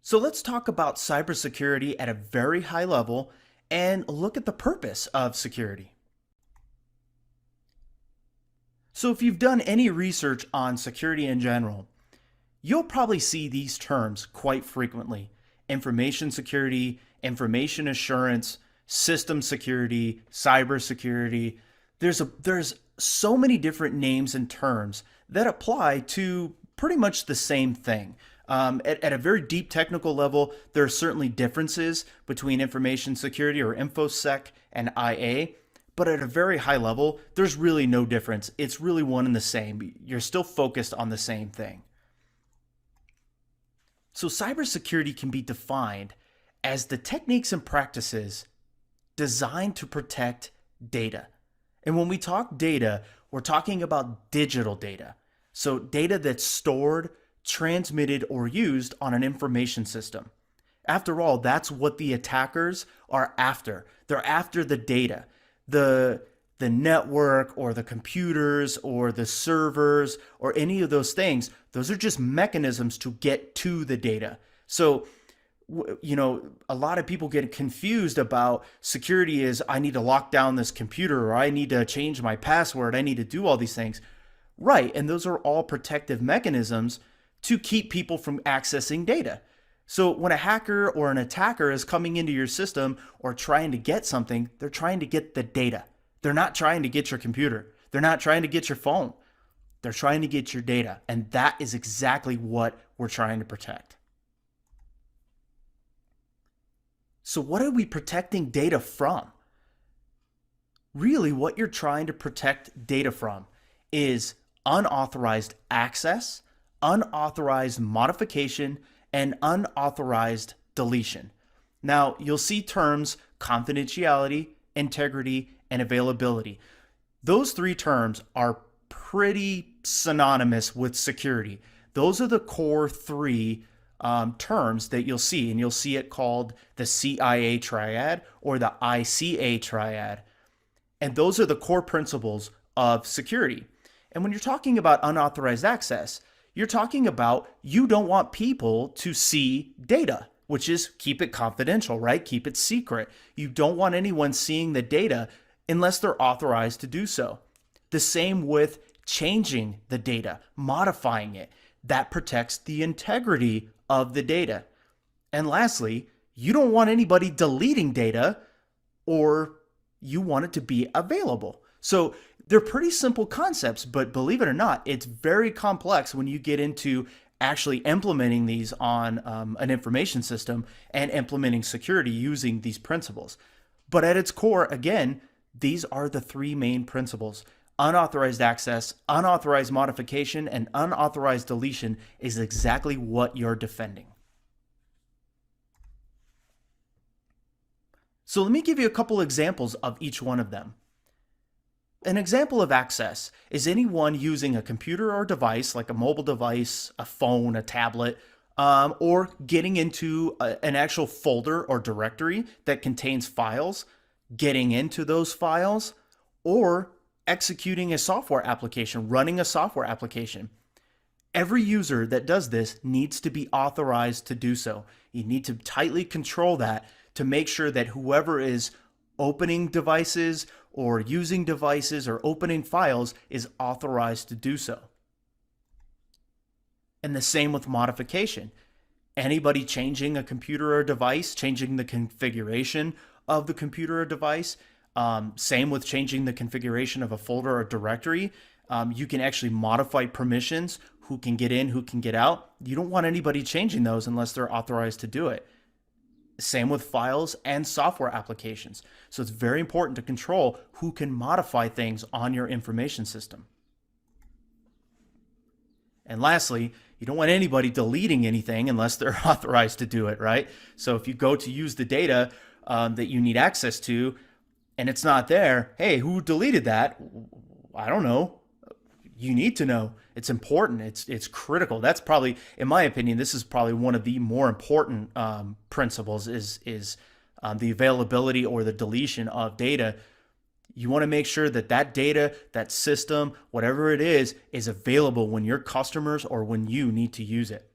So let's talk about cybersecurity at a very high level and look at the purpose of security. So if you've done any research on security in general, you'll probably see these terms quite frequently. Information security, information assurance, system security, cybersecurity. There's so many different names and terms that apply to pretty much the same thing. At a very deep technical level, there are certainly differences between information security or InfoSec and IA, but at a very high level, there's really no difference. It's really one and the same. You're still focused on the same thing. So cybersecurity can be defined as the techniques and practices designed to protect data. And when we talk data, we're talking about digital data. So data that's stored, transmitted, or used on an information system. After all, that's what the attackers are after. They're after the data. The network or the computers or the servers or any of those things, those are just mechanisms to get to the data. So, a lot of people get confused about security is I need to lock down this computer or I need to change my password. I need to do all these things. Right. And those are all protective mechanisms to keep people from accessing data. So when a hacker or an attacker is coming into your system or trying to get something, they're trying to get the data. They're not trying to get your computer. They're not trying to get your phone. They're trying to get your data. And that is exactly what we're trying to protect. So what are we protecting data from? Really, what you're trying to protect data from is unauthorized access, unauthorized modification, and unauthorized deletion. Now, you'll see terms confidentiality, integrity, and availability. Those three terms are pretty synonymous with security. Those are the core three terms that you'll see, and you'll see it called the CIA triad or the ICA triad. And those are the core principles of security. And when you're talking about unauthorized access, you're talking about you don't want people to see data, which is keep it confidential, right? Keep it secret. You don't want anyone seeing the data unless they're authorized to do so. The same with changing the data, modifying it. That protects the integrity of the data. And lastly, you don't want anybody deleting data, or you want it to be available. So they're pretty simple concepts, but believe it or not, it's very complex when you get into actually implementing these on an information system and implementing security using these principles. But at its core, again, these are the three main principles. Unauthorized access, unauthorized modification, and unauthorized deletion is exactly what you're defending. So let me give you a couple examples of each one of them. An example of access is anyone using a computer or device, like a mobile device, a phone, a tablet, or getting into an actual folder or directory that contains files, getting into those files, or executing a software application, running a software application. Every user that does this needs to be authorized to do so. You need to tightly control that to make sure that whoever is opening devices or using devices or opening files is authorized to do so. And the same with modification. Anybody changing a computer or device, changing the configuration of the computer or device, same with changing the configuration of a folder or directory. You can actually modify permissions, who can get in, who can get out. You don't want anybody changing those unless they're authorized to do it. Same with files and software applications. So it's very important to control who can modify things on your information system. And lastly, you don't want anybody deleting anything unless they're authorized to do it, right? So if you go to use the data that you need access to and it's not there, hey, who deleted that? I don't know. You need to know. It's important. It's critical. That's probably, in my opinion, this is probably one of the more important principles is the availability or the deletion of data. You want to make sure that that data, that system, whatever it is available when your customers or when you need to use it.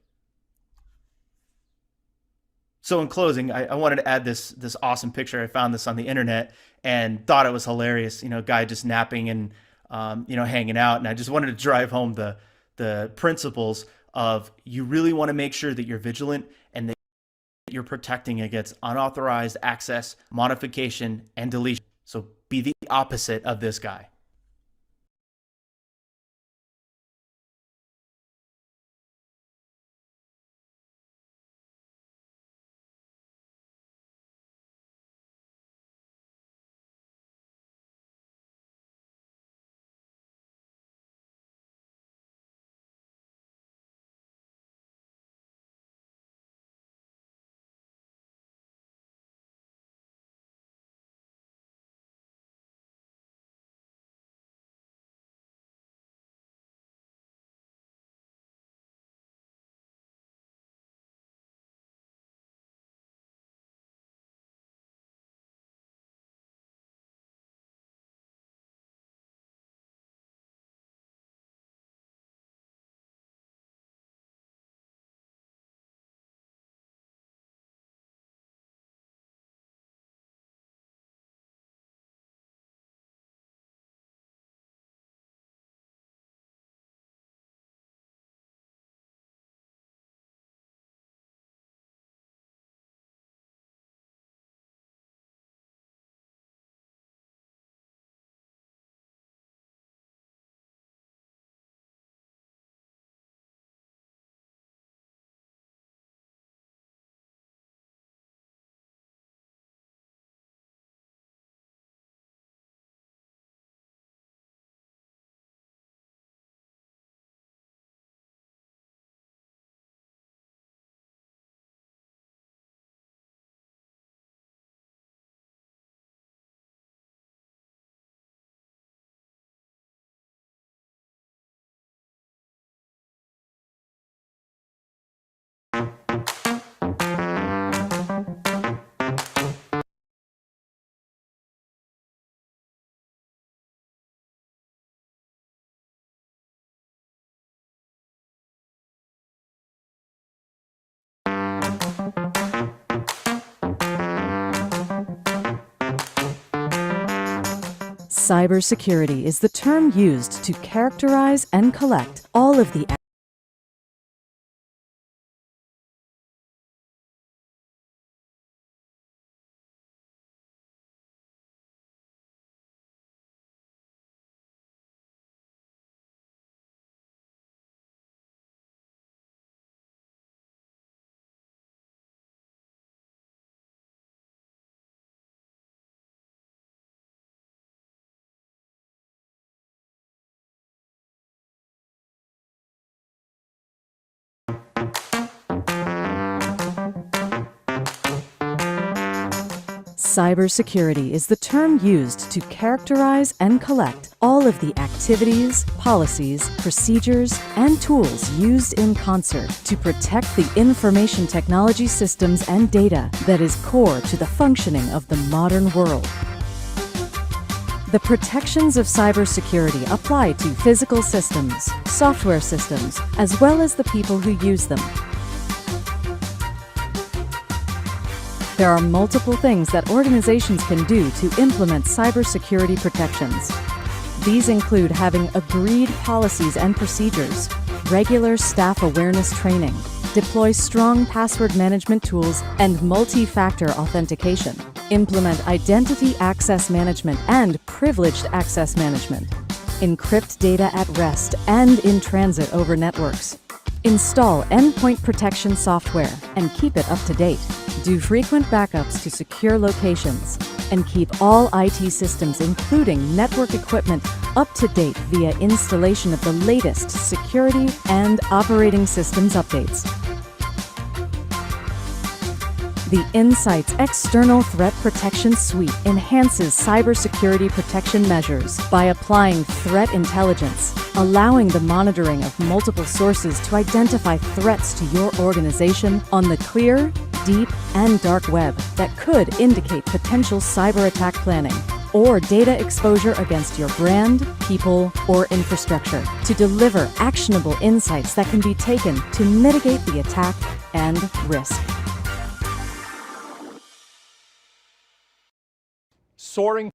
So in closing, I wanted to add this awesome picture. I found this on the internet and thought it was hilarious. Guy just napping and hanging out. And I just wanted to drive home the principles of you really want to make sure that you're vigilant and that you're protecting against unauthorized access, modification, and deletion. So be the opposite of this guy. Cybersecurity is the term used to characterize and collect all of the Cybersecurity is the term used to characterize and collect all of the activities, policies, procedures, and tools used in concert to protect the information technology systems and data that is core to the functioning of the modern world. The protections of cybersecurity apply to physical systems, software systems, as well as the people who use them. There are multiple things that organizations can do to implement cybersecurity protections. These include having agreed policies and procedures, regular staff awareness training, deploy strong password management tools and multi-factor authentication, implement identity access management and privileged access management, encrypt data at rest and in transit over networks, install endpoint protection software and keep it up to date, do frequent backups to secure locations, and keep all IT systems, including network equipment, up to date via installation of the latest security and operating systems updates. The Insight's External Threat Protection Suite enhances cybersecurity protection measures by applying threat intelligence, allowing the monitoring of multiple sources to identify threats to your organization on the clear, deep, and dark web that could indicate potential cyber attack planning or data exposure against your brand, people, or infrastructure to deliver actionable insights that can be taken to mitigate the attack and risk. soaring